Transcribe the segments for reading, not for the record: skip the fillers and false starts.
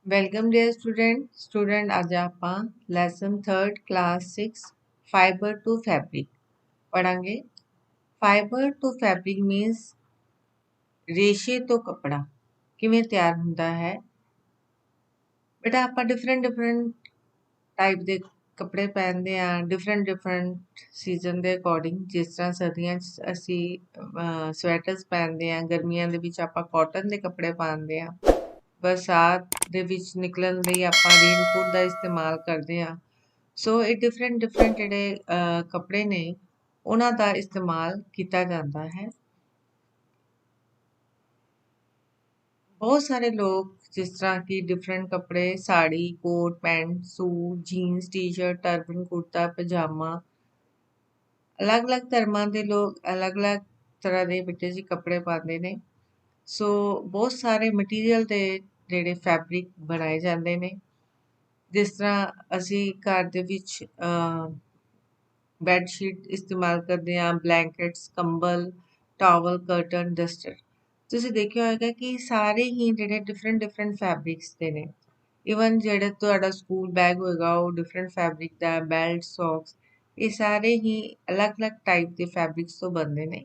Welcome dear student ਅੱਜ ਆਪਾਂ lesson 3rd class 6 fibre to fabric ਪੜਾਂਗੇ। ਫਾਈਬਰ ਟੂ ਫੈਬਰਿਕ ਮੀਨਸ ਰੇਸ਼ੇ ਤੋਂ ਕੱਪੜਾ ਕਿਵੇਂ ਤਿਆਰ ਹੁੰਦਾ ਹੈ। ਬੇਟਾ ਆਪਾਂ ਡਿਫਰੈਂਟ ਟਾਈਪ ਦੇ ਕੱਪੜੇ ਪਹਿਨਦੇ ਆ ਡਿਫਰੈਂਟ ਸੀਜ਼ਨ ਦੇ ਅਕੋਰਡਿੰਗ। ਜਿਸ ਤਰ੍ਹਾਂ ਸਰਦੀਆਂ 'ਚ ਅਸੀਂ ਸਵੈਟਰਸ ਪਹਿਨਦੇ ਆ, ਗਰਮੀਆਂ ਦੇ ਵਿੱਚ ਆਪਾਂ ਕਾਟਨ ਦੇ ਕੱਪੜੇ ਪਾਉਂਦੇ ਆ, ਬਰਸਾਤ ਦੇ ਵਿੱਚ ਨਿਕਲਣ ਲਈ ਆਪਾਂ ਰੇਨਕੋਟ ਦਾ ਇਸਤੇਮਾਲ ਕਰਦੇ ਹਾਂ। ਸੋ ਇਹ ਡਿਫਰੈਂਟ ਜਿਹੜੇ ਕੱਪੜੇ ਨੇ ਉਹਨਾਂ ਦਾ ਇਸਤੇਮਾਲ ਕੀਤਾ ਜਾਂਦਾ ਹੈ। ਬਹੁਤ ਸਾਰੇ ਲੋਕ ਜਿਸ ਤਰ੍ਹਾਂ ਕਿ ਡਿਫਰੈਂਟ ਕੱਪੜੇ sari, coat, pant, suit, jeans, T-shirt, turban, kurta, pyjama, ਅਲੱਗ-ਅਲੱਗ ਧਰਮਾਂ ਦੇ ਲੋਕ ਅਲੱਗ-ਅਲੱਗ ਤਰ੍ਹਾਂ ਦੇ ਬੇਟੇ ਜੀ ਕੱਪੜੇ ਪਾਉਂਦੇ ਨੇ। ਸੋ ਬਹੁਤ ਸਾਰੇ ਮਟੀਰੀਅਲ ਦੇ ਜਿਹੜੇ ਫੈਬਰਿਕ ਬਣਾਏ ਜਾਂਦੇ ਨੇ। ਜਿਸ ਤਰ੍ਹਾਂ ਅਸੀਂ ਘਰ ਦੇ ਵਿੱਚ ਬੈੱਡ ਸ਼ੀਟ ਇਸਤੇਮਾਲ ਕਰਦੇ ਹਾਂ, ਬਲੈਂਕਟਸ, ਕੰਬਲ, ਟਾਵਲ, ਕਰਟਨ, ਡਸਟਰ। ਤੁਸੀਂ ਦੇਖਿਆ ਹੋਏਗਾ ਕਿ ਸਾਰੇ ਹੀ ਜਿਹੜੇ ਡਿਫਰੈਂਟ ਫੈਬਰਿਕਸ ਦੇ ਨੇ। ਈਵਨ ਜਿਹੜਾ ਤੁਹਾਡਾ ਸਕੂਲ ਬੈਗ ਹੋਏਗਾ ਉਹ ਡਿਫਰੈਂਟ ਫੈਬਰਿਕ ਦਾ, ਬੈਲਟ, ਸੌਕਸ, ਇਹ ਸਾਰੇ ਹੀ ਅਲੱਗ-ਅਲੱਗ ਟਾਈਪ ਦੇ ਫੈਬਰਿਕਸ ਤੋਂ ਬਣਦੇ ਨੇ।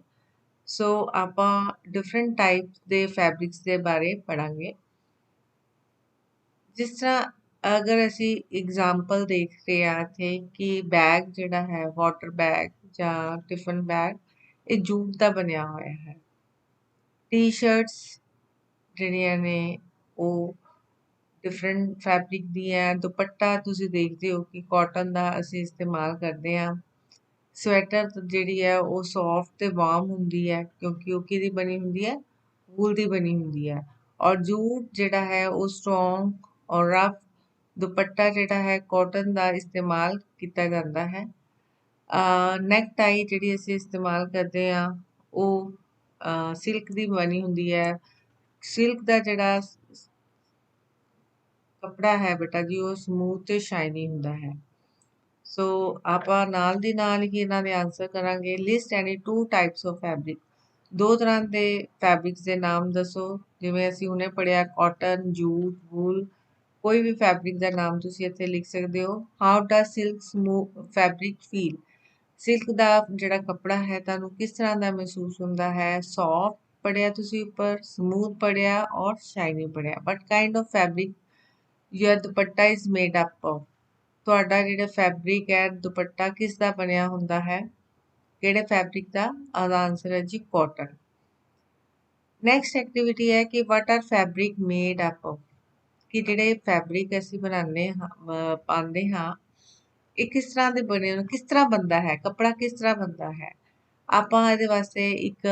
ਸੋ ਆਪਾਂ ਡਿਫਰੈਂਟ ਟਾਈਪ ਦੇ ਫੈਬਰਿਕਸ ਦੇ ਬਾਰੇ ਪੜਾਂਗੇ। ਜਿਸ ਤਰ੍ਹਾਂ ਅਗਰ ਅਸੀਂ ਐਗਜ਼ਾਮਪਲ ਦੇਖ ਰਹੇ ਹਾਂ ਇੱਥੇ ਕਿ ਬੈਗ ਜਿਹੜਾ ਹੈ ਵਾਟਰ ਬੈਗ ਜਾਂ ਟਿਫਨ ਬੈਗ, ਇਹ ਜੂਟ ਦਾ ਬਣਿਆ ਹੋਇਆ ਹੈ। ਟੀ-ਸ਼ਰਟਸ ਜਿਹੜੀਆਂ ਨੇ ਉਹ ਡਿਫਰੈਂਟ ਫੈਬਰਿਕ ਦੀਆਂ। ਦੁਪੱਟਾ ਤੁਸੀਂ ਦੇਖਦੇ ਹੋ ਕਿ ਕਾਟਨ ਦਾ ਅਸੀਂ ਇਸਤੇਮਾਲ ਕਰਦੇ ਹਾਂ। ਸਵੈਟਰ ਜਿਹੜੀ ਹੈ ਉਹ ਸੌਫਟ ਤੇ ਵਾਰਮ ਹੁੰਦੀ ਹੈ ਕਿਉਂਕਿ ਉਹ ਕਿਹਦੀ ਬਣੀ ਹੁੰਦੀ ਹੈ, ਵੂਲ ਦੀ ਬਣੀ ਹੁੰਦੀ ਹੈ। ਔਰ ਜੂਟ ਜਿਹੜਾ ਹੈ ਉਹ ਸਟਰੋਂਗ ਔਰ ਰਫ। ਦੁਪੱਟਾ ਜਿਹੜਾ ਹੈ ਕਾਟਨ ਦਾ ਇਸਤੇਮਾਲ ਕੀਤਾ ਜਾਂਦਾ ਹੈ। ਨੈਕ ਟਾਈ ਜਿਹੜੀ ਅਸੀਂ ਇਸਤੇਮਾਲ ਕਰਦੇ ਹਾਂ ਉਹ ਸਿਲਕ ਦੀ ਬਣੀ ਹੁੰਦੀ ਹੈ। ਸਿਲਕ ਦਾ ਜਿਹੜਾ ਕੱਪੜਾ ਹੈ ਬੇਟਾ ਜੀ ਉਹ ਸਮੂਥ ਤੇ ਸ਼ਾਈਨੀ ਹੁੰਦਾ ਹੈ। ਸੋ ਆਪਾਂ ਨਾਲ ਦੀ ਨਾਲ ਹੀ ਇਹਨਾਂ ਦੇ ਆਨਸਰ ਕਰਾਂਗੇ। List any 2 types of fabric. 2 ਤਰ੍ਹਾਂ ਦੇ ਫੈਬਰਿਕਸ ਦੇ ਨਾਮ ਦੱਸੋ। ਜਿਵੇਂ ਅਸੀਂ ਹੁਣੇ ਪੜ੍ਹਿਆ ਕਾਟਨ, ਜੂਟ, ਵੂਲ, ਕੋਈ ਵੀ ਫੈਬਰਿਕ ਦਾ ਨਾਮ ਤੁਸੀਂ ਇੱਥੇ ਲਿਖ ਸਕਦੇ ਹੋ। How does silk smooth fabric feel. Silk ਦਾ ਜਿਹੜਾ ਕੱਪੜਾ ਹੈ ਤੁਹਾਨੂੰ ਕਿਸ ਤਰ੍ਹਾਂ ਦਾ ਮਹਿਸੂਸ ਹੁੰਦਾ ਹੈ। ਸੌਫਟ ਪੜ੍ਹਿਆ ਤੁਸੀਂ ਉੱਪਰ, ਸਮੂਥ ਪੜ੍ਹਿਆ ਔਰ ਸ਼ਾਈਨੀ ਪੜ੍ਹਿਆ। But kind of fabric your dupatta is made up of. ਤੁਹਾਡਾ ਜਿਹੜਾ ਫੈਬਰਿਕ ਹੈ ਦੁਪੱਟਾ ਕਿਸ ਦਾ ਬਣਿਆ ਹੁੰਦਾ ਹੈ, ਕਿਹੜੇ ਫੈਬਰਿਕ ਦਾ। ਉਹਦਾ ਆਨਸਰ ਹੈ ਜੀ ਕਾਟਨ। ਨੈਕਸਟ ਐਕਟੀਵਿਟੀ ਹੈ ਕਿ what are fabric made up of, ਕਿ ਜਿਹੜੇ ਫੈਬਰਿਕ ਅਸੀਂ ਬਣਾਉਂਦੇ ਹਾਂ ਪਾਉਂਦੇ ਹਾਂ ਇਹ ਕਿਸ ਤਰ੍ਹਾਂ ਦੇ ਬਣੇ ਹੋਣ, ਕਿਸ ਤਰ੍ਹਾਂ ਬਣਦਾ ਹੈ, ਕੱਪੜਾ ਕਿਸ ਤਰ੍ਹਾਂ ਬਣਦਾ ਹੈ। ਆਪਾਂ ਇਹਦੇ ਵਾਸਤੇ ਇੱਕ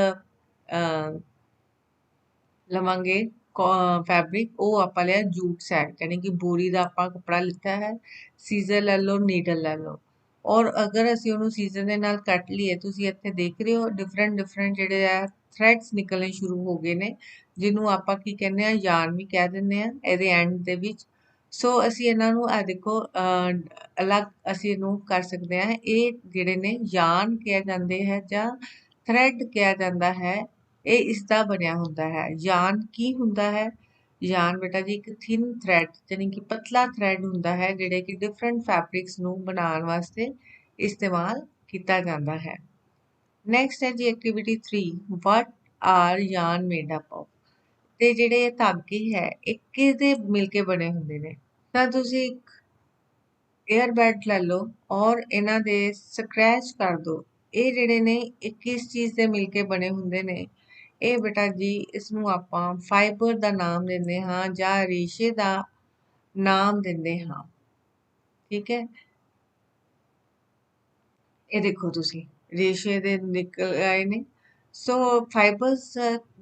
ਲਵਾਂਗੇ ਫੈਬਰਿਕ, ਉਹ ਆਪਾਂ ਲਿਆ ਜੂਟ ਸੈਟ, ਯਾਨੀ ਕਿ ਬੋਰੀ ਦਾ ਆਪਾਂ ਕੱਪੜਾ ਲਿੱਤਾ ਹੈ। ਸੀਜ਼ਰ ਲੈ ਲਓ, ਨੀਡਲ ਲੈ ਲਓ ਔਰ ਅਗਰ ਅਸੀਂ ਉਹਨੂੰ ਸੀਜ਼ਰ ਦੇ ਨਾਲ ਕੱਟ ਲਈਏ, ਤੁਸੀਂ ਇੱਥੇ ਦੇਖ ਰਹੇ ਹੋ ਡਿਫਰੈਂਟ ਜਿਹੜੇ ਆ ਥਰੈਡਸ ਨਿਕਲਣੇ ਸ਼ੁਰੂ ਹੋ ਗਏ ਨੇ, ਜਿਹਨੂੰ ਆਪਾਂ ਕੀ ਕਹਿੰਦੇ ਆ, ਯਾਨ ਵੀ ਕਹਿ ਦਿੰਦੇ ਆ ਇਹਦੇ ਐਂਡ ਦੇ ਵਿੱਚ। ਸੋ ਅਸੀਂ ਇਹਨਾਂ ਨੂੰ ਦੇਖੋ ਅਲੱਗ ਅਸੀਂ ਇਹਨੂੰ ਕਰ ਸਕਦੇ ਹਾਂ। ਇਹ ਜਿਹੜੇ ਨੇ ਯਾਨ ਕਿਹਾ ਜਾਂਦੇ ਹੈ ਜਾਂ ਥਰੈਡ ਕਿਹਾ ਜਾਂਦਾ ਹੈ, ਇਹ ਇਸ ਦਾ ਬਣਿਆ ਹੁੰਦਾ ਹੈ। ਯਾਨ ਕੀ ਹੁੰਦਾ ਹੈ। ਯਾਨ ਬੇਟਾ ਜੀ ਇੱਕ ਥਿਨ ਥਰੈਡ ਯਾਨੀ ਕਿ ਪਤਲਾ ਥਰੈਡ ਹੁੰਦਾ ਹੈ ਜਿਹੜੇ ਕਿ ਡਿਫਰੈਂਟ ਫੈਬਰਿਕਸ ਨੂੰ ਬਣਾਉਣ ਵਾਸਤੇ ਇਸਤੇਮਾਲ ਕੀਤਾ ਜਾਂਦਾ ਹੈ। ਨੈਕਸਟ ਹੈ ਜੀ ਐਕਟੀਵਿਟੀ 3, ਵਾਟ ਆਰ ਯਾਨ ਮੇਡ ਅਪ ਆਫ। ਤੇ ਜਿਹੜੇ ਧਾਗੇ ਹੈ ਇਹ ਕਿਹਦੇ ਮਿਲ ਕੇ ਬਣੇ ਹੁੰਦੇ ਨੇ। ਤਾਂ ਤੁਸੀਂ ਇੱਕ ਏਅਰ ਬੈਡ ਲੈ ਲਓ ਔਰ ਇਹਨਾਂ ਦੇ ਸਕ੍ਰੈਚ ਕਰ ਦਿਓ। ਇਹ ਜਿਹੜੇ ਨੇ ਇਹ ਕਿਸ ਚੀਜ਼ ਦੇ ਮਿਲ ਕੇ ਬਣੇ ਹੁੰਦੇ ਨੇ। ਇਹ ਬੇਟਾ ਜੀ ਇਸ ਨੂੰ ਆਪਾਂ ਫਾਈਬਰ ਦਾ ਨਾਮ ਦਿੰਦੇ ਹਾਂ ਜਾਂ ਰੇਸ਼ੇ ਦਾ ਨਾਮ ਦਿੰਦੇ ਹਾਂ। ਠੀਕ ਹੈ, ਇਹ ਦੇਖੋ ਤੁਸੀਂ ਰੇਸ਼ੇ ਦੇ ਨਿਕਲ ਆਏ ਨੇ। ਸੋ ਫਾਈਬਰਸ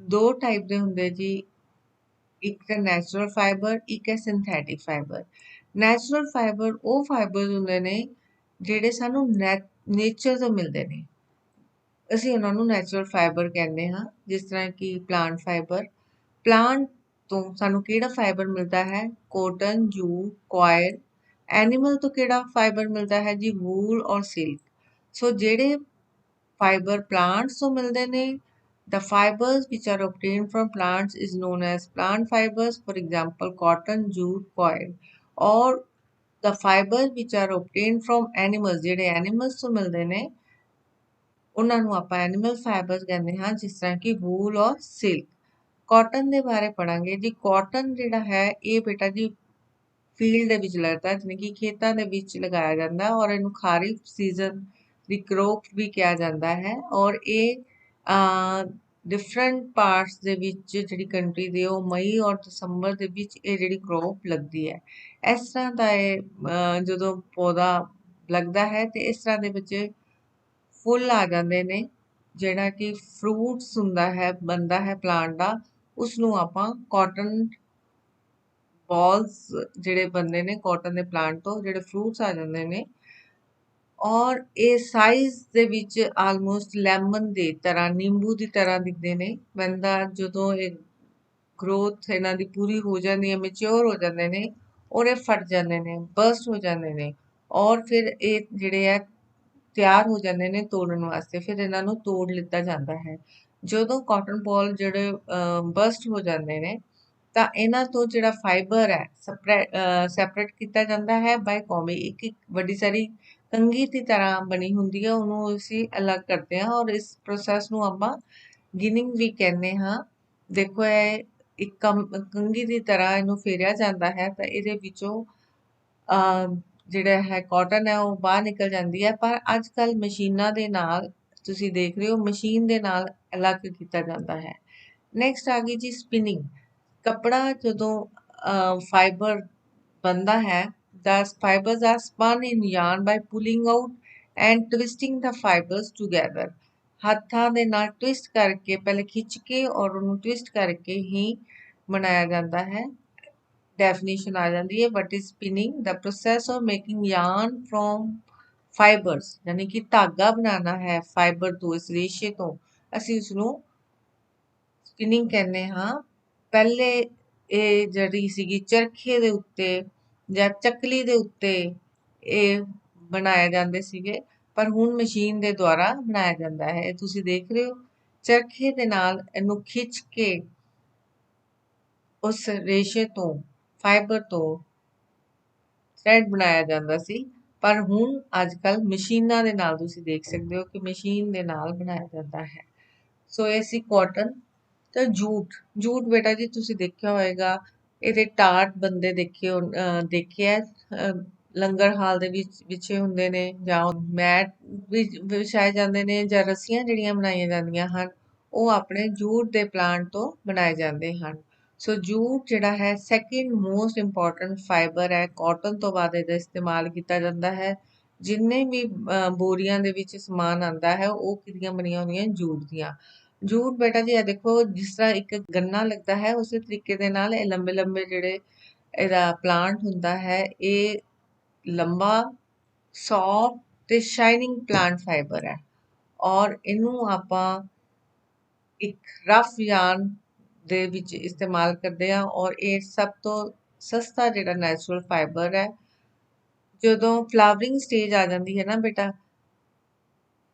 2 ਟਾਈਪ ਦੇ ਹੁੰਦੇ ਜੀ, ਇੱਕ ਹੈ ਨੈਚੁਰਲ ਫਾਈਬਰ, ਇੱਕ ਹੈ ਸਿੰਥੈਟਿਕ ਫਾਈਬਰ। ਨੈਚੁਰਲ ਫਾਈਬਰ ਉਹ ਫਾਈਬਰ ਹੁੰਦੇ ਨੇ ਜਿਹੜੇ ਸਾਨੂੰ ਨੇਚਰ ਤੋਂ ਮਿਲਦੇ ਨੇ, ਅਸੀਂ ਉਹਨਾਂ ਨੂੰ ਨੈਚੁਰਲ ਫਾਈਬਰ ਕਹਿੰਦੇ ਹਾਂ। ਜਿਸ ਤਰ੍ਹਾਂ ਕਿ ਪਲਾਂਟ ਫਾਈਬਰ, ਪਲਾਂਟ ਤੋਂ ਸਾਨੂੰ ਕਿਹੜਾ ਫਾਈਬਰ ਮਿਲਦਾ ਹੈ, ਕੋਟਨ, ਜੂਟ, ਕੋਇਲ। ਐਨੀਮਲ ਤੋਂ ਕਿਹੜਾ ਫਾਈਬਰ ਮਿਲਦਾ ਹੈ ਜੀ, ਵੂਲ ਔਰ ਸਿਲਕ। ਸੋ ਜਿਹੜੇ ਫਾਈਬਰ ਪਲਾਂਟਸ ਤੋਂ ਮਿਲਦੇ ਨੇ The fibers which are obtained from plants is known as plant fibers, for example, cotton, jute, coir. Or the fibers which are obtained from animals, ਜਿਹੜੇ animals ਤੋਂ ਮਿਲਦੇ ਨੇ ਉਹਨਾਂ ਨੂੰ ਆਪਾਂ ਐਨੀਮਲ ਫਾਈਬਰਸ ਕਹਿੰਦੇ ਹਾਂ, ਜਿਸ ਤਰ੍ਹਾਂ ਕਿ ਵੂਲ ਔਰ ਸਿਲਕ। ਕਾਟਨ ਦੇ ਬਾਰੇ ਪੜਾਂਗੇ ਜੀ। ਕਾਟਨ ਜਿਹੜਾ ਹੈ ਇਹ ਬੇਟਾ ਜੀ ਫੀਲਡ ਦੇ ਵਿੱਚ ਲੱਗਦਾ, ਜਾਣੀ ਕਿ ਖੇਤਾਂ ਦੇ ਵਿੱਚ ਲਗਾਇਆ ਜਾਂਦਾ ਔਰ ਇਹਨੂੰ ਖਾਰਿਫ ਸੀਜ਼ਨ ਦੀ ਕਰੋਪ ਵੀ ਕਿਹਾ ਜਾਂਦਾ ਹੈ। ਔਰ ਇਹ ਡਿਫਰੈਂਟ ਪਾਰਟਸ ਦੇ ਵਿੱਚ ਜਿਹੜੀ ਕੰਟਰੀ ਦੇ ਉਹ ਮਈ ਔਰ ਦਸੰਬਰ ਦੇ ਵਿੱਚ ਇਹ ਜਿਹੜੀ ਕਰੋਪ ਲੱਗਦੀ ਹੈ। ਇਸ ਤਰ੍ਹਾਂ ਦਾ ਇਹ ਜਦੋਂ ਪੌਦਾ ਲੱਗਦਾ ਹੈ ਤੇ ਇਸ ਤਰ੍ਹਾਂ ਦੇ ਵਿੱਚ ਫੁੱਲ ਆ ਜਾਂਦੇ ਨੇ, ਜਿਹੜਾ ਕਿ ਫਰੂਟਸ ਹੁੰਦਾ ਹੈ, ਬਣਦਾ ਹੈ ਪਲਾਂਟ ਦਾ, ਉਸ ਨੂੰ ਆਪਾਂ ਕਾਟਨ ਬਾਲਸ ਜਿਹੜੇ ਬਣਦੇ ਨੇ ਕਾਟਨ ਦੇ ਪਲਾਂਟ ਤੋਂ, ਜਿਹੜੇ ਫਰੂਟਸ ਆ ਜਾਂਦੇ ਨੇ। ਔਰ ਇਹ ਸਾਈਜ਼ ਦੇ ਵਿੱਚ ਆਲਮੋਸਟ ਲੈਮਨ ਦੇ ਤਰ੍ਹਾਂ, ਨਿੰਬੂ ਦੀ ਤਰ੍ਹਾਂ ਦਿਖਦੇ ਨੇ। ਬੰਦਾ ਜਦੋਂ ਇਹ ਗਰੋਥ ਇਹਨਾਂ ਦੀ ਪੂਰੀ ਹੋ ਜਾਂਦੀ ਹੈ, ਮੈਚਿਓਰ ਹੋ ਜਾਂਦੇ ਨੇ ਔਰ ਇਹ ਫਟ ਜਾਂਦੇ ਨੇ, ਬਰਸਟ ਹੋ ਜਾਂਦੇ ਨੇ ਔਰ ਫਿਰ ਇਹ ਜਿਹੜੇ ਆ ਤਿਆਰ ਹੋ ਜਾਂਦੇ ਨੇ ਤੋੜਨ ਵਾਸਤੇ। ਫਿਰ ਇਹਨਾਂ ਨੂੰ ਤੋੜ ਲਿੱਤਾ ਜਾਂਦਾ ਹੈ। ਜਦੋਂ ਕਾਟਨ ਬਾਲ ਜਿਹੜੇ ਬਰਸਟ ਹੋ ਜਾਂਦੇ ਨੇ ਤਾਂ ਇਹਨਾਂ ਤੋਂ ਜਿਹੜਾ ਫਾਈਬਰ ਹੈ ਸੈਪਰੇਟ ਕੀਤਾ ਜਾਂਦਾ ਹੈ ਬਾਈ ਕੌਮੀ। ਇੱਕ ਵੱਡੀ ਸਾਰੀ ਕੰਘੀ ਦੀ ਤਰ੍ਹਾਂ ਬਣੀ ਹੁੰਦੀ ਹੈ, ਉਹਨੂੰ ਅਸੀਂ ਅਲੱਗ ਕਰਦੇ ਹਾਂ ਔਰ ਇਸ ਪ੍ਰੋਸੈਸ ਨੂੰ ਆਪਾਂ ਗਿਨਿੰਗ ਵੀ ਕਹਿੰਦੇ ਹਾਂ। ਦੇਖੋ ਇਹ ਇੱਕ ਕੰਘੀ ਦੀ ਤਰ੍ਹਾਂ ਇਹਨੂੰ ਫੇਰਿਆ ਜਾਂਦਾ ਹੈ ਤਾਂ ਇਹਦੇ ਵਿੱਚੋਂ ਜਿਹੜਾ ਹੈ ਕਾਟਨ ਹੈ ਉਹ ਬਾਹਰ ਨਿਕਲ ਜਾਂਦੀ ਹੈ। ਪਰ ਅੱਜ ਕੱਲ੍ਹ ਮਸ਼ੀਨਾਂ ਦੇ ਨਾਲ ਤੁਸੀਂ ਦੇਖ ਰਹੇ ਹੋ, ਮਸ਼ੀਨ ਦੇ ਨਾਲ ਅਲੱਗ ਕੀਤਾ ਜਾਂਦਾ ਹੈ। ਨੈਕਸਟ ਆ ਗਈ ਜੀ ਸਪਿਨਿੰਗ। ਕੱਪੜਾ ਜਦੋਂ ਫਾਈਬਰ ਬਣਦਾ ਹੈ, the fibers are spun in yarn by pulling out and twisting the fibers together। ਹੱਥਾਂ ਦੇ ਨਾਲ ਟਵਿਸਟ ਕਰਕੇ, ਪਹਿਲੇ ਖਿੱਚ ਕੇ ਔਰ ਉਹਨੂੰ ਟਵਿਸਟ ਕਰਕੇ ਹੀ ਬਣਾਇਆ ਜਾਂਦਾ ਹੈ। ਡੈਫੀਨੇਸ਼ਨ ਆ ਜਾਂਦੀ ਹੈ। What is spinning? The process of making yarn from fibers, ਯਾਨੀ ਕਿ ਧਾਗਾ ਬਣਾਉਣਾ ਹੈ ਫਾਈਬਰ ਤੋਂ, ਇਸ ਰੇਸ਼ੇ ਤੋਂ, ਅਸੀਂ ਉਸਨੂੰ ਸਪਿਨਿੰਗ ਕਹਿੰਦੇ ਹਾਂ। ਪਹਿਲੇ ਇਹ ਜਿਹੜੀ ਸੀਗੀ ਚਰਖੇ ਦੇ ਉੱਤੇ ਜਾਂ ਚੱਕਲੀ ਦੇ ਉੱਤੇ ਇਹ ਬਣਾਏ ਜਾਂਦੇ ਸੀਗੇ, ਪਰ ਹੁਣ ਮਸ਼ੀਨ ਦੇ ਦੁਆਰਾ ਬਣਾਇਆ ਜਾਂਦਾ ਹੈ। ਤੁਸੀਂ ਦੇਖ ਰਹੇ ਹੋ ਚਰਖੇ ਦੇ ਨਾਲ ਇਹਨੂੰ ਖਿੱਚ ਕੇ ਉਸ ਰੇਸ਼ੇ ਤੋਂ, ਫਾਈਬਰ ਤੋਂ ਥ੍ਰੈਡ ਬਣਾਇਆ ਜਾਂਦਾ ਸੀ, ਪਰ ਹੁਣ ਅੱਜ ਕੱਲ੍ਹ ਮਸ਼ੀਨਾਂ ਦੇ ਨਾਲ ਤੁਸੀਂ ਦੇਖ ਸਕਦੇ ਹੋ ਕਿ ਮਸ਼ੀਨ ਦੇ ਨਾਲ ਬਣਾਇਆ ਜਾਂਦਾ ਹੈ। ਸੋ ਇਹ ਸੀ ਕਾਟਨ। ਤਾਂ ਜੂਟ, ਜੂਟ ਬੇਟਾ ਜੀ ਤੁਸੀਂ ਦੇਖਿਆ ਹੋਏਗਾ, ਇਹਦੇ ਟਾਟ ਬੰਦੇ ਦੇਖਿਆ ਲੰਗਰ ਹਾਲ ਦੇ ਵਿੱਚ ਵਿਛੇ ਹੁੰਦੇ ਨੇ, ਜਾਂ ਮੈਟ ਵਿਛਾਏ ਜਾਂਦੇ ਨੇ, ਜਾਂ ਰੱਸੀਆਂ ਜਿਹੜੀਆਂ ਬਣਾਈਆਂ ਜਾਂਦੀਆਂ ਹਨ ਉਹ ਆਪਣੇ ਜੂਟ ਦੇ ਪਲਾਂਟ ਤੋਂ ਬਣਾਏ ਜਾਂਦੇ ਹਨ। ਸੋ ਜੂਟ ਜਿਹੜਾ ਹੈ ਸੈਕਿੰਡ ਮੋਸਟ ਇੰਪੋਰਟੈਂਟ ਫਾਈਬਰ ਹੈ। ਕਾਟਨ ਤੋਂ ਬਾਅਦ ਇਹਦਾ ਇਸਤੇਮਾਲ ਕੀਤਾ ਜਾਂਦਾ ਹੈ। ਜਿੰਨੇ ਵੀ ਬੋਰੀਆਂ ਦੇ ਵਿੱਚ ਸਮਾਨ ਆਉਂਦਾ ਹੈ ਉਹ ਕਿਹਦੀਆਂ ਬਣੀਆਂ ਹੁੰਦੀਆਂ? ਜੂਟ ਦੀਆਂ। ਜੂਟ ਬੇਟਾ ਜੀ ਇਹ ਦੇਖੋ, ਜਿਸ ਤਰ੍ਹਾਂ ਇੱਕ ਗੰਨਾ ਲੱਗਦਾ ਹੈ ਉਸੇ ਤਰੀਕੇ ਦੇ ਨਾਲ ਇਹ ਲੰਬੇ ਲੰਬੇ ਜਿਹੜੇ ਇਹਦਾ ਪਲਾਂਟ ਹੁੰਦਾ ਹੈ, ਇਹ ਲੰਬਾ, ਸੌਫਟ ਤੇ ਸ਼ਾਈਨਿੰਗ ਪਲਾਂਟ ਫਾਈਬਰ ਹੈ। ਔਰ ਇਹਨੂੰ ਆਪਾਂ ਇੱਕ ਰਫ yarn ਦੇ ਵਿੱਚ ਇਸਤੇਮਾਲ ਕਰਦੇ ਹਾਂ ਔਰ ਇਹ ਸਭ ਤੋਂ ਸਸਤਾ ਜਿਹੜਾ ਨੈਚੁਰਲ ਫਾਈਬਰ ਹੈ। ਜਦੋਂ ਫਲਾਵਰਿੰਗ ਸਟੇਜ ਆ ਜਾਂਦੀ ਹੈ ਨਾ ਬੇਟਾ,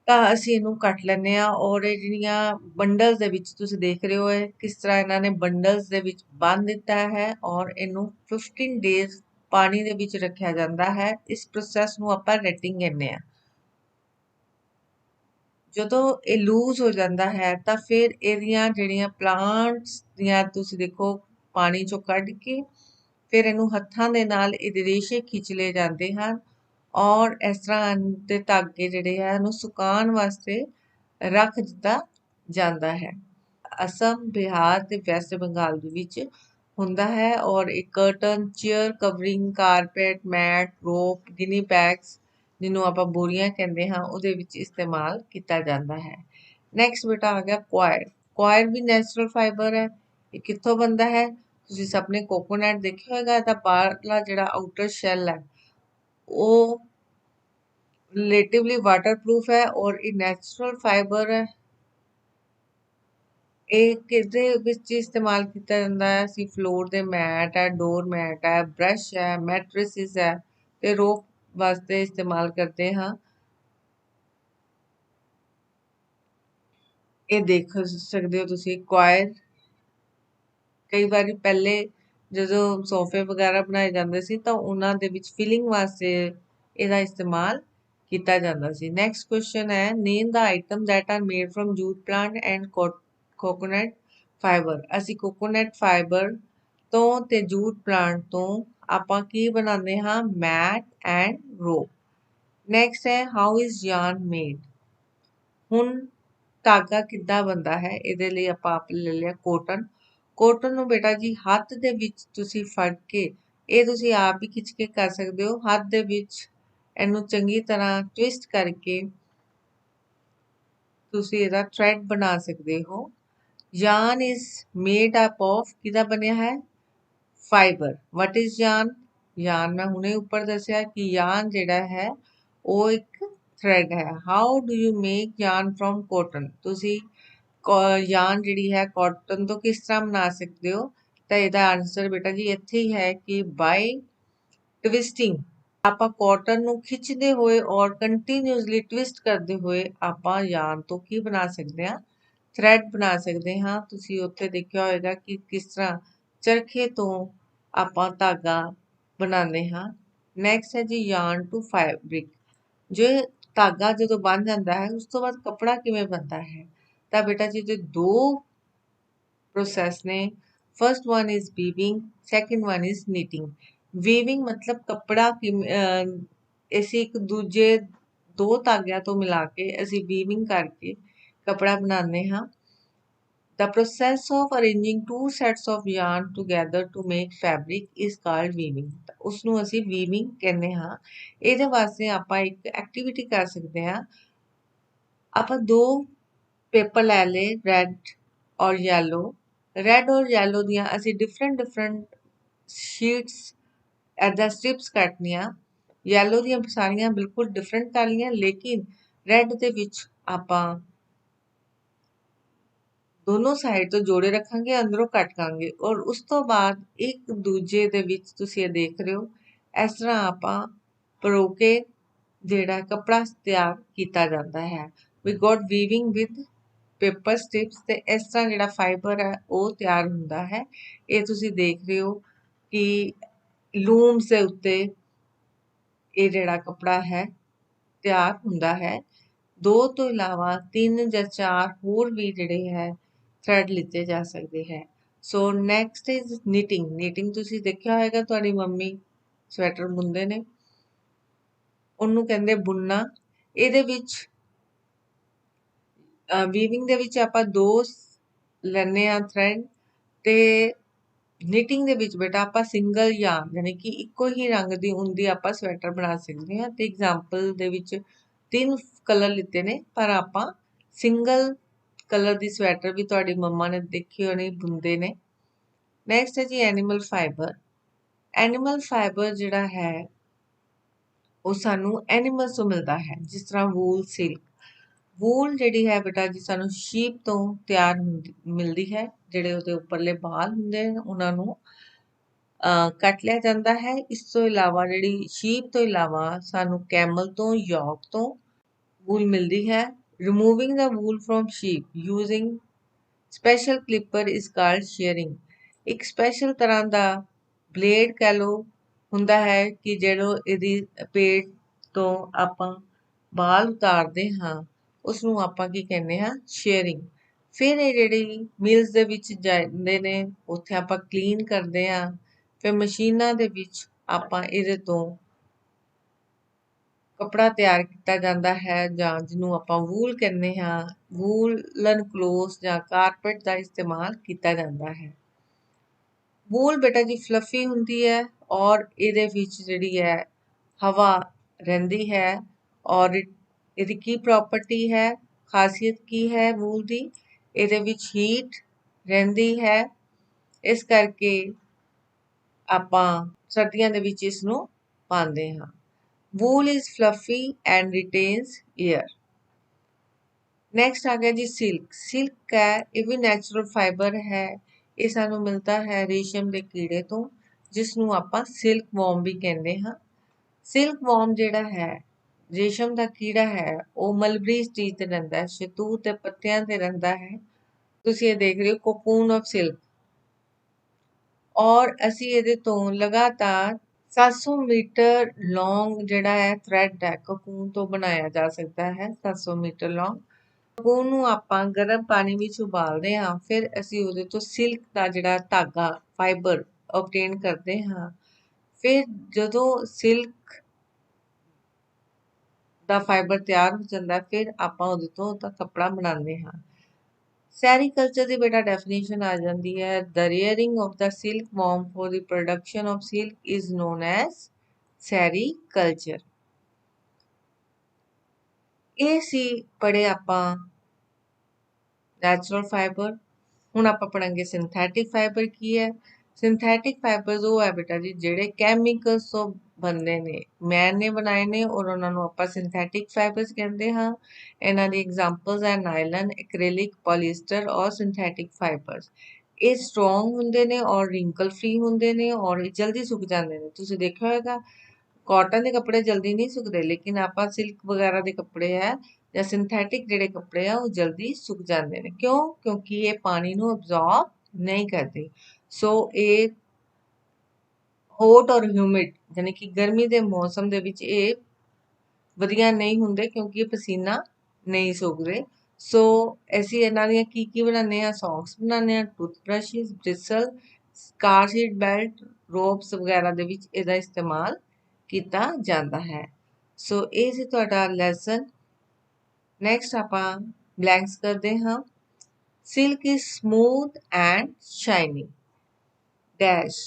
ਤਾਂ ਅਸੀਂ ਇਹਨੂੰ ਕੱਟ ਲੈਂਦੇ ਹਾਂ ਔਰ ਇਹ ਜਿਹੜੀਆਂ ਬੰਡਲਸ ਦੇ ਵਿੱਚ ਤੁਸੀਂ ਦੇਖ ਰਹੇ ਹੋ ਕਿਸ ਤਰ੍ਹਾਂ ਇਹਨਾਂ ਨੇ ਬੰਡਲਸ ਦੇ ਵਿੱਚ ਬੰਨ੍ਹ ਦਿੱਤਾ ਹੈ ਔਰ ਇਹਨੂੰ 15 ਡੇਜ਼ ਪਾਣੀ ਦੇ ਵਿੱਚ ਰੱਖਿਆ ਜਾਂਦਾ ਹੈ। ਇਸ ਪ੍ਰੋਸੈਸ ਨੂੰ ਆਪਾਂ ਰੈਟਿੰਗ ਕਹਿੰਦੇ ਹਾਂ। ਜਦੋਂ ਇਹ ਲੂਜ਼ ਹੋ ਜਾਂਦਾ ਹੈ ਤਾਂ ਫਿਰ ਇਹਦੀਆਂ ਜਿਹੜੀਆਂ ਪਲਾਂਟਸ ਦੀਆਂ ਤੁਸੀਂ ਦੇਖੋ ਪਾਣੀ ਚੋਂ ਕੱਢ ਕੇ ਫਿਰ ਇਹਨੂੰ ਹੱਥਾਂ ਦੇ ਨਾਲ ਇਹਦੇ ਰੇਸ਼ੇ ਖਿੱਚ ਲਏ ਜਾਂਦੇ ਹਨ ਔਰ ਇਸ ਤਰ੍ਹਾਂ ਦੇ ਧਾਗੇ ਜਿਹੜੇ ਹੈ ਉਹਨੂੰ ਸੁਕਾਉਣ ਵਾਸਤੇ ਰੱਖ ਦਿੱਤਾ ਜਾਂਦਾ ਹੈ। ਅਸਮ, ਬਿਹਾਰ ਤੇ ਵੈਸਟ ਬੰਗਾਲ ਦੇ ਵਿੱਚ ਹੁੰਦਾ ਹੈ ਔਰ ਇਹ curtain, chair covering, carpet, mat, rope, gunny bags, ਜਿਹਨੂੰ ਆਪਾਂ ਬੋਰੀਆਂ ਕਹਿੰਦੇ ਹਾਂ, ਉਹਦੇ ਵਿੱਚ ਇਸਤੇਮਾਲ ਕੀਤਾ ਜਾਂਦਾ ਹੈ। ਨੈਕਸਟ ਬੇਟਾ ਆ ਗਿਆ ਕੁਆਇਰ। ਕੁਆਇਰ ਵੀ ਨੈਚੁਰਲ ਫਾਈਬਰ ਹੈ। ਇਹ ਕਿੱਥੋਂ ਬਣਦਾ ਹੈ? ਤੁਸੀਂ ਸਭ ਨੇ ਕੋਕੋਨਟ ਦੇਖਿਆ ਹੋਏਗਾ, ਇਹਦਾ ਬਾਹਰਲਾ ਜਿਹੜਾ ਆਊਟਰ ਸ਼ੈਲ ਹੈ ਉਹ ਰਿਲੇਟਿਵਲੀ ਵਾਟਰਪ੍ਰੂਫ ਹੈ ਔਰ ਇਹ ਨੈਚੁਰਲ ਫਾਈਬਰ ਹੈ। ਇਹ ਕਿਸਦੇ ਵਿੱਚ ਇਸਤੇਮਾਲ ਕੀਤਾ ਜਾਂਦਾ ਹੈ? ਅਸੀਂ ਫਲੋਰ ਦੇ ਮੈਟ ਹੈ, ਡੋਰ ਮੈਟ ਹੈ, ਬ੍ਰਸ਼ ਹੈ, ਮੈਟ੍ਰਿਸਿਸ ਹੈ ਤੇ ਰੋਪ ਵਾਸਤੇ ਇਸਤੇਮਾਲ ਕਰਦੇ ਹਾਂ। ਇਹ ਦੇਖ ਸਕਦੇ ਹੋ ਤੁਸੀਂ ਕੁਆਇਰ। ਕਈ ਵਾਰੀ ਪਹਿਲੇ ਜਦੋਂ ਸੋਫੇ ਵਗੈਰਾ ਬਣਾਏ ਜਾਂਦੇ ਸੀ ਤਾਂ ਉਹਨਾਂ ਦੇ ਵਿੱਚ ਫਿਲਿੰਗ ਵਾਸਤੇ ਇਹਦਾ ਇਸਤੇਮਾਲ ਕੀਤਾ ਜਾਂਦਾ ਸੀ। ਨੈਕਸਟ ਕੁਐਸਚਨ ਹੈ, name the item that are made from jute plant and coconut fibre. ਅਸੀਂ ਕੋਕੋਨਟ ਫਾਈਬਰ ਤੋਂ ਤੇ ਜੂਟ ਪਲਾਂਟ ਤੋਂ ਆਪਾਂ ਕੀ ਬਣਾਉਂਦੇ ਹਾਂ? Mat and rope. ਨੈਕਸਟ ਹੈ, ਹਾਊ ਇਜ਼ yarn ਮੇਡ। ਹੁਣ ਧਾਗਾ ਕਿੱਦਾਂ ਬਣਦਾ ਹੈ? ਇਹਦੇ ਲਈ ਆਪਾਂ ਆਪ ਲੈ ਲਿਆ ਕੋਟਨ। ਕੋਟਨ ਨੂੰ ਬੇਟਾ ਜੀ ਹੱਥ ਦੇ ਵਿੱਚ ਤੁਸੀਂ ਫੜ ਕੇ, ਇਹ ਤੁਸੀਂ ਆਪ ਵੀ ਖਿੱਚ ਕੇ ਕਰ ਸਕਦੇ ਹੋ, ਹੱਥ ਦੇ ਵਿੱਚ ਇਹਨੂੰ ਚੰਗੀ ਤਰ੍ਹਾਂ ਟਵਿਸਟ ਕਰਕੇ ਤੁਸੀਂ ਇਹਦਾ ਥ੍ਰੈਡ ਬਣਾ ਸਕਦੇ ਹੋ। yarn is made up of ਕਿਹਦਾ ਬਣਿਆ ਹੈ? Fibre. what is yarn? yarn ਮੈਂ ਹੁਣੇ ਉੱਪਰ ਦੱਸਿਆ ਕਿ yarn ਜਿਹੜਾ ਹੈ ਉਹ ਇੱਕ ਥ੍ਰੈਡ ਹੈ। how do you make yarn from cotton? ਤੁਸੀਂ yarn ਜਿਹੜੀ ਹੈ ਕਾਟਨ ਤੋਂ ਕਿਸ ਤਰ੍ਹਾਂ ਬਣਾ ਸਕਦੇ ਹੋ? ਤਾਂ ਇਹਦਾ ਆਨਸਰ ਬੇਟਾ ਜੀ ਇੱਥੇ ਹੀ ਹੈ ਕਿ ਬਾਈ ਟਵਿਸਟਿੰਗ। ਆਪਾਂ ਕਾਟਨ ਨੂੰ ਖਿੱਚਦੇ ਹੋਏ ਔਰ ਕੰਟੀਨਿਊਸਲੀ ਟਵਿਸਟ ਕਰਦੇ ਹੋਏ ਆਪਾਂ yarn ਤੋਂ ਕੀ ਬਣਾ ਸਕਦੇ ਹਾਂ? ਥ੍ਰੈਡ ਬਣਾ ਸਕਦੇ ਹਾਂ। ਤੁਸੀਂ ਉੱਥੇ ਦੇਖਿਆ ਹੋਏਗਾ ਕਿ ਕਿਸ ਤਰ੍ਹਾਂ ਚਰਖੇ ਤੋਂ ਆਪਾਂ ਧਾਗਾ ਬਣਾਉਂਦੇ ਹਾਂ। ਨੈਕਸਟ ਹੈ ਜੀ yarn to fabric। ਜੋ ਧਾਗਾ ਜਦੋਂ ਬਣ ਜਾਂਦਾ ਹੈ ਉਸ ਤੋਂ ਬਾਅਦ ਕੱਪੜਾ ਕਿਵੇਂ ਬਣਦਾ ਹੈ? ਤਾਂ ਬੇਟਾ ਜੀ ਜੋ ਦੋ ਪ੍ਰੋਸੈਸ ਨੇ, first one is weaving, second one is knitting. Weaving ਮਤਲਬ ਕੱਪੜਾ ਅਸੀਂ ਇੱਕ ਦੂਜੇ ਦੋ ਧਾਗਿਆਂ ਤੋਂ ਮਿਲਾ ਕੇ ਅਸੀਂ ਵੀਵਿੰਗ ਕਰਕੇ ਕੱਪੜਾ ਬਣਾਉਂਦੇ ਹਾਂ। The process of arranging two sets of yarn together to make fabric is called weaving। ਉਸਨੂੰ ਅਸੀਂ weaving ਕਹਿੰਦੇ ਹਾਂ। ਇਹਦੇ ਵਾਸਤੇ ਆਪਾਂ ਇੱਕ ਐਕਟੀਵਿਟੀ ਕਰ ਸਕਦੇ ਹਾਂ। ਆਪਾਂ ਦੋ ਪੇਪਰ ਲੈ ਲਏ, ਰੈਡ ਔਰ ਯੈਲੋ। ਰੈਡ ਔਰ ਯੈਲੋ ਦੀਆਂ ਅਸੀਂ ਡਿਫਰੈਂਟ ਸ਼ੀਟਸ ਐਦਾਂ ਸਟ੍ਰਿਪਸ ਕੱਟਣੀਆਂ। ਯੈਲੋ ਦੀਆਂ ਸਾਰੀਆਂ ਬਿਲਕੁਲ ਡਿਫਰੈਂਟ ਕਰ ਲਈਆਂ, ਲੇਕਿਨ ਰੈਡ ਦੇ ਵਿੱਚ ਆਪਾਂ ਦੋਨੋਂ ਸਾਈਡ ਤੋਂ ਜੋੜੇ ਰੱਖਾਂਗੇ, ਅੰਦਰੋਂ ਕੱਟਾਂਗੇ ਔਰ ਉਸ ਤੋਂ ਬਾਅਦ ਇੱਕ ਦੂਜੇ ਦੇ ਵਿੱਚ ਤੁਸੀਂ ਇਹ ਦੇਖ ਰਹੇ ਹੋ, ਇਸ ਤਰ੍ਹਾਂ ਆਪਾਂ ਪਰੋ ਕੇ ਜਿਹੜਾ ਕੱਪੜਾ ਤਿਆਰ ਕੀਤਾ ਜਾਂਦਾ ਹੈ। We got weaving with paper strips. ਤੇ ਇਸ ਤਰ੍ਹਾਂ ਜਿਹੜਾ ਫਾਈਬਰ ਹੈ ਉਹ ਤਿਆਰ ਹੁੰਦਾ ਹੈ। ਇਹ ਤੁਸੀਂ ਦੇਖ ਰਹੇ ਹੋ ਕਿ ਲੂਮਸ ਦੇ ਉੱਤੇ ਇਹ ਜਿਹੜਾ ਕੱਪੜਾ ਹੈ ਤਿਆਰ ਹੁੰਦਾ ਹੈ। ਦੋ ਤੋਂ ਇਲਾਵਾ 3 ਜਾਂ 4 ਹੋਰ ਵੀ ਜਿਹੜੇ ਹੈ ਥ੍ਰੈਡ ਲਿੱਤੇ ਜਾ ਸਕਦੇ ਹੈ। So next is knitting. Knitting ਤੁਸੀਂ ਦੇਖਿਆ ਹੋਏਗਾ, ਤੁਹਾਡੀ ਮੰਮੀ ਸਵੈਟਰ ਬੁਣਦੇ ਨੇ, ਉਹਨੂੰ ਕਹਿੰਦੇ ਬੁਣਨਾ। ਇਹਦੇ ਵਿੱਚ ਵੀਵਿੰਗ ਦੇ ਵਿੱਚ ਆਪਾਂ ਦੋ ਲੈਂਦੇ ਹਾਂ ਥ੍ਰੈਡ, ਤੇ ਨੀਟਿੰਗ ਦੇ ਵਿੱਚ ਬੇਟਾ ਆਪਾਂ ਸਿੰਗਲ yarn ਯਾਨੀ ਕਿ ਇੱਕੋ ਹੀ ਰੰਗ ਦੀ ਊਨ ਦੀ ਆਪਾਂ ਸਵੈਟਰ ਬਣਾ ਸਕਦੇ ਹਾਂ। ਤੇ ਐਗਜ਼ਾਮਪਲ ਦੇ ਵਿੱਚ 3 ਕਲਰ ਲਿੱਤੇ ਨੇ, ਪਰ ਆਪਾਂ ਸਿੰਗਲ ਕਲਰ ਦੀ ਸਵੈਟਰ ਵੀ ਤੁਹਾਡੀ ਮੰਮਾ ਨੇ ਦੇਖੀ ਹੋਣੀ ਬੁਣਦੇ ਨੇ। ਨੈਕਸਟ ਹੈ ਜੀ ਐਨੀਮਲ ਫਾਈਬਰ। ਐਨੀਮਲ ਫਾਈਬਰ ਜਿਹੜਾ ਹੈ ਉਹ ਸਾਨੂੰ ਐਨੀਮਲਸ ਤੋਂ ਮਿਲਦਾ ਹੈ, ਜਿਸ ਤਰ੍ਹਾਂ ਵੂਲ, ਸਿਲਕ। ਵੂਲ ਜਿਹੜੀ ਹੈ ਬੇਟਾ ਜੀ ਸਾਨੂੰ ਸ਼ੀਪ ਤੋਂ ਤਿਆਰ ਮਿਲਦੀ ਹੈ। ਜਿਹੜੇ ਉਹਦੇ ਉੱਪਰਲੇ ਬਾਲ ਹੁੰਦੇ ਨੇ ਉਹਨਾਂ ਨੂੰ ਕੱਟ ਲਿਆ ਜਾਂਦਾ ਹੈ। ਇਸ ਤੋਂ ਇਲਾਵਾ ਜਿਹੜੀ ਸ਼ੀਪ ਤੋਂ ਇਲਾਵਾ ਸਾਨੂੰ ਕੈਮਲ ਤੋਂ, ਯੌਕ ਤੋਂ ਵੂਲ ਮਿਲਦੀ ਹੈ। Removing the wool from sheep using special clipper is called shearing. ਇੱਕ ਸਪੈਸ਼ਲ ਤਰ੍ਹਾਂ ਦਾ ਬਲੇਡ ਕਹਿ ਲਓ ਹੁੰਦਾ ਹੈ ਕਿ ਜਦੋਂ ਇਹਦੀ ਪੇਟ ਤੋਂ ਆਪਾਂ ਬਾਲ ਉਤਾਰਦੇ ਹਾਂ ਉਸਨੂੰ ਆਪਾਂ ਕੀ ਕਹਿੰਦੇ ਹਾਂ? ਸ਼ੇਅਰਿੰਗ। ਫਿਰ ਇਹ ਜਿਹੜੀ ਮਿਲਸ ਦੇ ਵਿੱਚ ਜਾਂਦੇ ਨੇ, ਉੱਥੇ ਆਪਾਂ ਕਲੀਨ ਕਰਦੇ ਹਾਂ। ਫਿਰ ਮਸ਼ੀਨਾਂ ਦੇ ਵਿੱਚ ਆਪਾਂ ਇਹਦੇ ਤੋਂ ਕੱਪੜਾ ਤਿਆਰ ਕੀਤਾ ਜਾਂਦਾ ਹੈ, ਜਾਂ ਜਿਹਨੂੰ ਆਪਾਂ ਵੂਲ ਕਹਿੰਦੇ ਹਾਂ। ਵੂਲਨ ਕਲੋਥਸ ਜਾਂ ਕਾਰਪੇਟ ਦਾ ਇਸਤੇਮਾਲ ਕੀਤਾ ਜਾਂਦਾ ਹੈ। ਵੂਲ ਬੇਟਾ ਜੀ ਫਲਫੀ ਹੁੰਦੀ ਹੈ ਔਰ ਇਹਦੇ ਵਿੱਚ ਜਿਹੜੀ ਹੈ ਹਵਾ ਰਹਿੰਦੀ ਹੈ। ਔਰ ਇਹਦੀ ਕੀ ਪ੍ਰੋਪਰਟੀ ਹੈ, ਖਾਸੀਅਤ ਕੀ ਹੈ ਵੂਲ ਦੀ? ਇਹਦੇ ਵਿੱਚ ਹੀਟ ਰਹਿੰਦੀ ਹੈ, ਇਸ ਕਰਕੇ ਆਪਾਂ ਸਰਦੀਆਂ ਦੇ ਵਿੱਚ ਇਸ ਨੂੰ ਪਾਉਂਦੇ ਹਾਂ। Wool is fluffy and retains air. Next ਆ ਗਿਆ ਜੀ ਸਿਲਕ। ਸਿਲਕ ਹੈ, ਇਹ ਵੀ ਨੈਚੁਰਲ ਫਾਈਬਰ ਹੈ। ਇਹ ਸਾਨੂੰ ਮਿਲਦਾ ਹੈ ਰੇਸ਼ਮ ਦੇ ਕੀੜੇ ਤੋਂ, ਜਿਸ ਨੂੰ ਆਪਾਂ ਸਿਲਕ ਵਰਮ ਵੀ ਕਹਿੰਦੇ ਹਾਂ। ਸਿਲਕ ਵਰਮ ਜਿਹੜਾ ਹੈ ਰੇਸ਼ਮ ਦਾ ਕੀੜਾ ਹੈ ਉਹ ਮਲਬਰੀ ਚੀਜ਼ ਤੇ ਰਹਿੰਦਾ ਹੈ, ਸ਼ਹਿਤੂਤ ਦੇ ਪੱਤਿਆਂ ਤੇ ਰਹਿੰਦਾ ਹੈ। ਤੁਸੀਂ ਇਹ ਦੇਖ ਰਹੇ ਹੋ ਕੋਕੂਨ ਆਫ ਸਿਲਕ। ਔਰ ਅਸੀਂ ਇਹਦੇ ਤੋਂ ਲਗਾਤਾਰ 700 ਮੀਟਰ ਲੌਂਗ ਜਿਹੜਾ ਹੈ ਥ੍ਰੈਡ ਹੈ ਕੋਕੂਨ ਤੋਂ ਬਣਾਇਆ ਜਾ ਸਕਦਾ ਹੈ। 700 ਮੀਟਰ ਲੌਂਗ ਕੋਕੂਨ ਨੂੰ ਆਪਾਂ ਗਰਮ ਪਾਣੀ ਵਿੱਚ ਉਬਾਲਦੇ ਹਾਂ, ਫਿਰ ਅਸੀਂ ਉਹਦੇ ਤੋਂ ਸਿਲਕ ਦਾ ਜਿਹੜਾ ਧਾਗਾ ਫਾਈਬਰ ਓਬਟੇਨ ਕਰਦੇ ਹਾਂ। ਫਿਰ ਜਦੋਂ ਸਿਲਕ ਦਾ ਫਾਈਬਰ ਤਿਆਰ ਹੋ ਜਾਂਦਾ, ਫਿਰ ਆਪਾਂ ਉਹਦੇ ਤੋਂ ਉਹਦਾ ਕੱਪੜਾ ਬਣਾਉਂਦੇ ਹਾਂ। ਸੈਰੀਕਲਚਰ ਦੀ ਬੇਟਾ ਡੈਫੀਨੇਸ਼ਨ ਆ ਜਾਂਦੀ ਹੈ, ਦ rearing of the silk worm for the production of silk is known as ਸੈਰੀਕਲਚਰ। ਇਹ ਸੀ ਪੜ੍ਹੇ ਆਪਾਂ ਨੈਚੁਰਲ ਫਾਈਬਰ। ਹੁਣ ਆਪਾਂ ਪੜਾਂਗੇ ਸਿੰਥੈਟਿਕ ਫਾਈਬਰ ਕੀ ਹੈ। ਸਿੰਥੈਟਿਕ ਫਾਈਬਰਸ ਉਹ ਹੈ ਬੇਟਾ ਜੀ ਜਿਹੜੇ ਕੈਮੀਕਲਸ ਤੋਂ ਬਣਦੇ ਨੇ, ਮੈਨ ਨੇ ਬਣਾਏ ਨੇ, ਔਰ ਉਹਨਾਂ ਨੂੰ ਆਪਾਂ ਸਿੰਥੈਟਿਕ ਫਾਈਬਰਸ ਕਹਿੰਦੇ ਹਾਂ। ਇਹਨਾਂ ਦੀ ਐਗਜ਼ਾਮਪਲਸ ਹੈ ਨਾਇਲਨ, ਐਕ੍ਰੀਲਿਕ, ਪੋਲੀਸਟਰ ਔਰ ਸਿੰਥੈਟਿਕ ਫਾਈਬਰਸ। ਇਹ ਸਟਰੋਂਗ ਹੁੰਦੇ ਨੇ ਔਰ ਰਿੰਕਲ ਫ੍ਰੀ ਹੁੰਦੇ ਨੇ ਔਰ ਇਹ ਜਲਦੀ ਸੁੱਕ ਜਾਂਦੇ ਨੇ। ਤੁਸੀਂ ਦੇਖਿਆ ਹੋਏਗਾ ਕਾਟਨ ਦੇ ਕੱਪੜੇ ਜਲਦੀ ਨਹੀਂ ਸੁੱਕਦੇ, ਲੇਕਿਨ ਆਪਾਂ ਸਿਲਕ ਵਗੈਰਾ ਦੇ ਕੱਪੜੇ ਹੈ ਜਾਂ ਸਿੰਥੈਟਿਕ ਜਿਹੜੇ ਕੱਪੜੇ ਆ ਉਹ ਜਲਦੀ ਸੁੱਕ ਜਾਂਦੇ ਨੇ। ਕਿਉਂ? ਕਿਉਂਕਿ ਇਹ ਪਾਣੀ ਨੂੰ ਅਬਜ਼ੌਰਬ ਨਹੀਂ ਕਰਦੇ। ਸੋ ਇਹ ਹੌਟ ਔਰ ਹਿਊਮਿਡ ਯਾਨੀ ਕਿ ਗਰਮੀ ਦੇ ਮੌਸਮ ਦੇ ਵਿੱਚ ਇਹ ਵਧੀਆ ਨਹੀਂ ਹੁੰਦੇ ਕਿਉਂਕਿ ਇਹ ਪਸੀਨਾ ਨਹੀਂ ਸੁੱਕਦੇ। ਸੋ ਅਸੀਂ ਇਹਨਾਂ ਦੀਆਂ ਕੀ ਬਣਾਉਂਦੇ ਹਾਂ, ਸੌਕਸ ਬਣਾਉਂਦੇ ਹਾਂ, ਟੂਥਬ੍ਰਸ਼ਿਸ, ਬ੍ਰਿਸਲ, ਕਾਰ ਸੀਟ ਬੈਲਟ, ਰੋਪਸ ਵਗੈਰਾ ਦੇ ਵਿੱਚ ਇਹਦਾ ਇਸਤੇਮਾਲ ਕੀਤਾ ਜਾਂਦਾ ਹੈ। ਸੋ ਇਹ ਸੀ ਤੁਹਾਡਾ ਲੈਸਨ। ਨੈਕਸਟ ਆਪਾਂ ਬਲੈਂਕਸ ਕਰਦੇ ਹਾਂ। Silk is smooth and shiny dash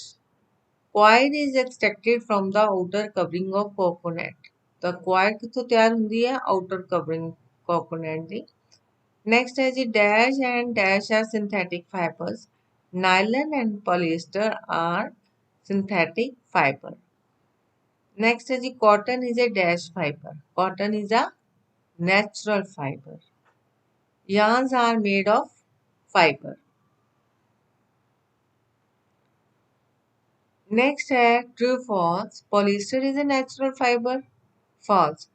coir is extracted from the outer covering of coconut। ਤਾਂ coir ਕਿੱਥੋਂ ਤਿਆਰ ਹੁੰਦੀ ਹੈ? outer covering coconut ਦੀ। next ਹੈ ਜੀ dash and dash are synthetic fibers। nylon and polyester are synthetic fiber। next है जी cotton is a dash fiber। cotton is a natural fiber। yarns are made of fiber। next है true false। polyester is a natural fiber। false।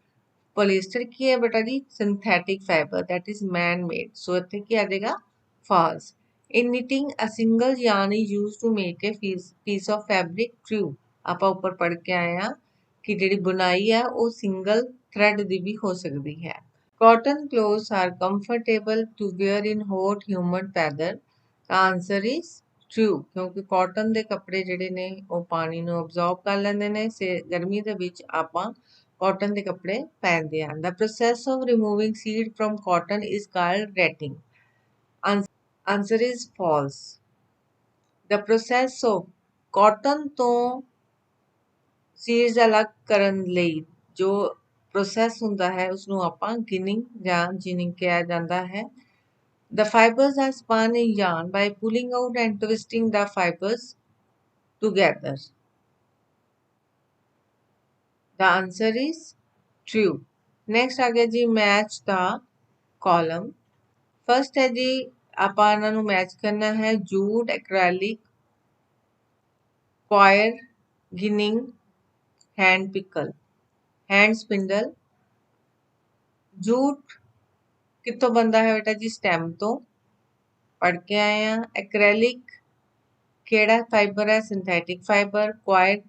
polyester ਕੀ ਹੈ ਬੇਟਾ ਜੀ? synthetic fiber that is man made। so ਇੱਥੇ ਕੀ ਆ ਜਾਏਗਾ? false। in knitting a single yarn is used to make a piece of fabric। true। ਆਪਾਂ ਉੱਪਰ ਪੜ੍ਹ ਕੇ ਆਏ ਹਾਂ ਕਿ ਜਿਹੜੀ ਬੁਣਾਈ ਹੈ ਉਹ ਸਿੰਗਲ ਥ੍ਰੈਡ ਦੀ ਵੀ ਹੋ ਸਕਦੀ ਹੈ। cotton clothes are comfortable to wear in hot humid weather। the answer is true ਕਿਉਂਕਿ ਕਾਟਨ ਦੇ ਕੱਪੜੇ ਜਿਹੜੇ ਨੇ ਉਹ ਪਾਣੀ ਨੂੰ ਅਬਜ਼ੌਰਬ ਕਰ ਲੈਂਦੇ ਨੇ। ਗਰਮੀ ਦੇ ਵਿੱਚ ਆਪਾਂ ਕਾਟਨ ਦੇ ਕੱਪੜੇ ਪਹਿਨਦੇ ਹਾਂ। the process of removing seed from cotton is called retting। answer is false। the process of cotton ਤੋਂ ਸੀਡਸ ਅਲੱਗ ਕਰਨ ਲਈ ਜੋ ਪ੍ਰੋਸੈਸ ਹੁੰਦਾ ਹੈ ਉਸਨੂੰ ਆਪਾਂ ਗਿਨਿੰਗ ਜਾਂ ਜਿਨਿੰਗ ਕਿਹਾ ਜਾਂਦਾ ਹੈ। The fibers are spun in yarn by pulling out and twisting the fibers together। The answer is true। next ਆ ਗਿਆ ਜੀ match the column। first ਹੈ ਜੀ ਆਪਾਂ ਇਹਨਾਂ ਨੂੰ ਮੈਚ ਕਰਨਾ ਹੈ jute, acrylic, coir, ginning, hand pickle, hand spindle। Jute ਕਿੱਥੋਂ ਬਣਦਾ ਹੈ ਬੇਟਾ ਜੀ? ਸਟੈਮ ਤੋਂ, ਪੜ੍ਹ ਕੇ ਆਏ ਆ। ਐਕ੍ਰੈਲਿਕ ਕਿਹੜਾ ਫਾਈਬਰ ਹੈ? Synthetic fibre. ਕੁਆਇਰ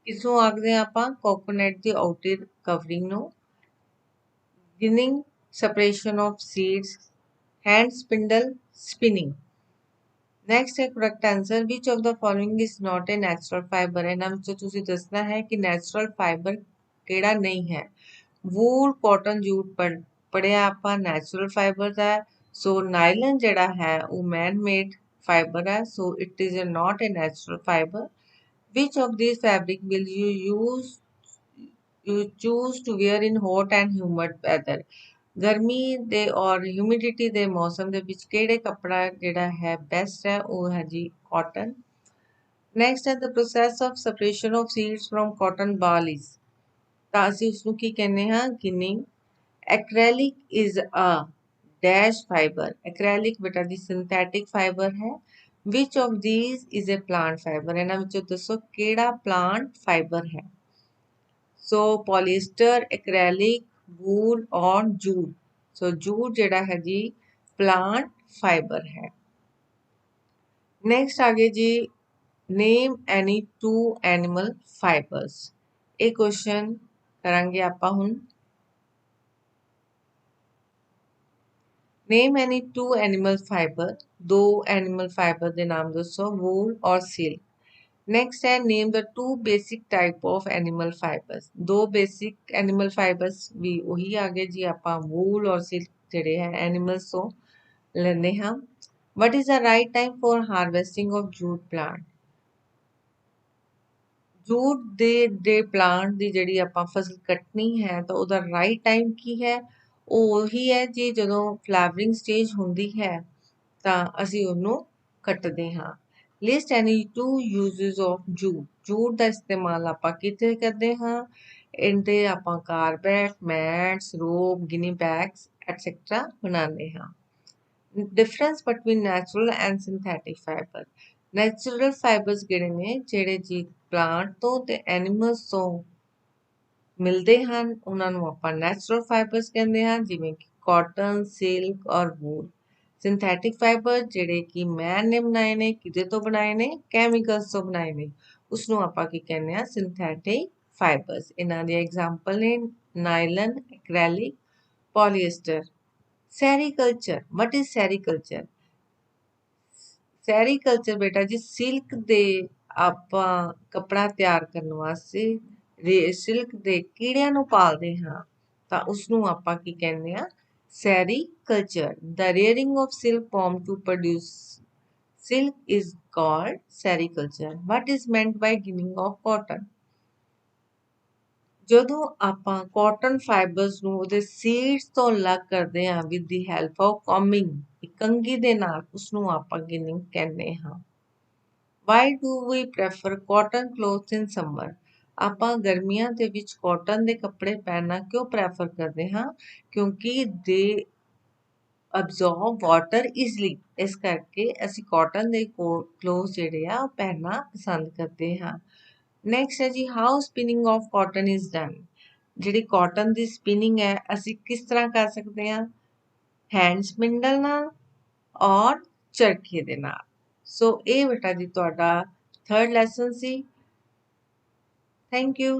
ਕਿਸਨੂੰ ਆਖਦੇ ਆ ਆਪਾਂ? ਕੋਕੋਨਟ ਦੀ ਆਊਟਰ ਕਵਰਿੰਗ ਨੂੰ। ਗਿਨਿੰਗ separation of seeds। hand spindle spinning। next ਹੈ correct answer which of the following is not a natural fiber। ਇਹਨਾਂ ਵਿੱਚੋਂ ਤੁਸੀਂ ਦੱਸਣਾ ਹੈ ਕਿ ਨੈਚੁਰਲ ਫਾਈਬਰ ਕਿਹੜਾ ਨਹੀਂ ਹੈ। ਵੂਲ, ਕਾਟਨ, ਜੂਟ ਪੜ੍ਹਿਆ ਆਪਾਂ ਨੈਚੁਰਲ ਫਾਈਬਰ ਦਾ। ਸੋ ਨਾਈਲਨ ਜਿਹੜਾ ਹੈ ਉਹ ਮੈਨ ਮੇਡ fiber ਹੈ। so it is not a natural fiber। which of these fabric will you choose to wear in hot and humid weather। ਗਰਮੀ ਦੇ ਔਰ ਹਿਊਮਿਡਿਟੀ ਦੇ ਮੌਸਮ ਦੇ ਵਿੱਚ ਕਿਹੜੇ ਕੱਪੜਾ ਜਿਹੜਾ ਹੈ ਬੈਸਟ ਹੈ? ਉਹ ਹੈ ਜੀ ਕਾਟਨ। ਨੈਕਸਟ ਹੈ the process of separation of seeds from cotton ball is। ਤਾਂ ਅਸੀਂ ਉਸਨੂੰ ਕੀ ਕਹਿੰਦੇ ਹਾਂ? Ginning. Acrylic is a dash fibre. Acrylic ਬੇਟਾ ਦੀ ਸਿੰਥੈਟਿਕ ਫਾਈਬਰ ਹੈ। Which of these is a plant fibre. ਇਹਨਾਂ ਵਿੱਚੋਂ ਦੱਸੋ ਕਿਹੜਾ ਪਲਾਂਟ ਫਾਈਬਰ ਹੈ? सो पॉलीस्टर, एक्रेलिक, वूल और जूट। सो जूट जेड़ा है जी प्लांट फाइबर है। नेक्स्ट आगे जी, name any two animal fibres. ये क्वेश्चन करांगे आपां हुण। Name any two animal fibre, दो एनिमल फाइबर दे नाम दसो, वूल और सिल्क। नेक्स्ट है name the two basic type of animal fibres, दो बेसिक एनिमल फाइबर्स भी वही आ गए जी, आपां वूल और सिल्क जेड़े है एनिमल्स तो लेने हाँ। What is the right time for harvesting of jute plant. Jute ਦੇ ਪਲਾਂਟ ਦੀ ਜਿਹੜੀ ਆਪਾਂ ਫਸਲ ਕੱਟਣੀ ਹੈ ਤਾਂ ਉਹਦਾ ਰਾਈਟ ਟਾਈਮ ਕੀ ਹੈ, ਉਹ ਉਹੀ ਹੈ ਜੀ ਜਦੋਂ ਫਲਾਵਰਿੰਗ ਸਟੇਜ ਹੁੰਦੀ ਹੈ ਤਾਂ ਅਸੀਂ ਉਹਨੂੰ ਕੱਟਦੇ ਹਾਂ। List any two uses of jute, jute ਦਾ ਇਸਤੇਮਾਲ ਆਪਾਂ ਕਿੱਥੇ ਕਰਦੇ ਹਾਂ, ਇਹਦੇ ਆਪਾਂ carpet, mats, rope, gunny bags etcetera ਬਣਾਉਂਦੇ ਹਾਂ। Difference between natural and synthetic fibre. Natural fibres किहड़े ने ਜਿਹੜੇ ਜੀ ਪਲਾਂਟ ਤੋਂ ਤੇ ਐਨੀਮਲਸ ਤੋਂ ਮਿਲਦੇ ਹਨ ਉਹਨਾਂ ਨੂੰ ਆਪਾਂ ਨੈਚੁਰਲ ਫਾਈਬਰਸ ਕਹਿੰਦੇ ਹਾਂ, ਜਿਵੇਂ ਕਿ ਕਾਟਨ, ਸਿਲਕ ਔਰ ਵੂਲ। ਸਿੰਥੈਟਿਕ ਫਾਈਬਰ ਜਿਹੜੇ ਕਿ ਮੈਨ ਨੇ ਬਣਾਏ ਨੇ, ਕਿਹਦੇ ਤੋਂ ਬਣਾਏ ਨੇ, ਕੈਮੀਕਲਸ ਤੋਂ ਬਣਾਏ ਨੇ, ਉਸ ਨੂੰ ਆਪਾਂ ਕੀ ਕਹਿੰਦੇ ਆ, ਸਿੰਥੈਟਿਕ ਫਾਈਬਰਸ। ਇਹਨਾਂ ਦੇ ਐਗਜ਼ਾਮਪਲ ਨੇ nylon, acrylic, polyester. Sericulture, what is sericulture. Sericulture ਬੇਟਾ ਜੀ ਸਿਲਕ ਦੇ ਆਪਾਂ ਕੱਪੜਾ ਤਿਆਰ ਕਰਨ ਵਾਸਤੇ ਸਿਲਕ ਦੇ ਕੀੜਿਆਂ ਨੂੰ ਪਾਲਦੇ ਹਾਂ ਤਾਂ ਉਸ ਨੂੰ ਆਪਾਂ ਕੀ ਕਹਿੰਦੇ ਆ, sericulture. The rearing of silk farm to produce silk is called sericulture. What is meant by ginning of cotton. ਜਦੋਂ ਆਪਾਂ ਕਾਟਨ ਫਾਈਬਰਸ ਨੂੰ ਉਹਦੇ ਸੀਡਸ ਤੋਂ ਅਲੱਗ ਕਰਦੇ ਹਾਂ with the help of combing, ਕੰਘੀ ਦੇ ਨਾਲ, ਉਸ ਨੂੰ ਆਪਾਂ ਗਿਨਿੰਗ ਕਹਿੰਦੇ ਹਾਂ। Why do we prefer cotton clothes in summer. ਆਪਾਂ ਗਰਮੀਆਂ ਦੇ ਵਿੱਚ ਕਾਟਨ ਦੇ ਕੱਪੜੇ ਪਹਿਨਣਾ ਕਿਉਂ ਪ੍ਰੈਫਰ ਕਰਦੇ ਹਾਂ, ਕਿਉਂਕਿ ਦੇ ਅਬਜ਼ੌਰਬ ਵਾਟਰ ਈਜ਼ਲੀ, ਇਸ ਕਰਕੇ ਅਸੀਂ ਕਾਟਨ ਦੇ ਕਲੋਥ ਜਿਹੜੇ ਆ ਉਹ ਪਹਿਨਣਾ ਪਸੰਦ ਕਰਦੇ ਹਾਂ। ਨੈਕਸਟ ਹੈ ਜੀ how spinning of cotton is done. ਜਿਹੜੀ ਕਾਟਨ ਦੀ ਸਪਿਨਿੰਗ ਹੈ ਅਸੀਂ ਕਿਸ ਤਰ੍ਹਾਂ ਕਰ ਸਕਦੇ ਹਾਂ, ਹੈਂਡ ਸਪਿੰਡਲ ਨਾਲ ਔਰ ਚਰਖੇ ਦੇ ਨਾਲ। ਸੋ ਇਹ ਬੇਟਾ ਜੀ ਤੁਹਾਡਾ third lesson C. Thank you.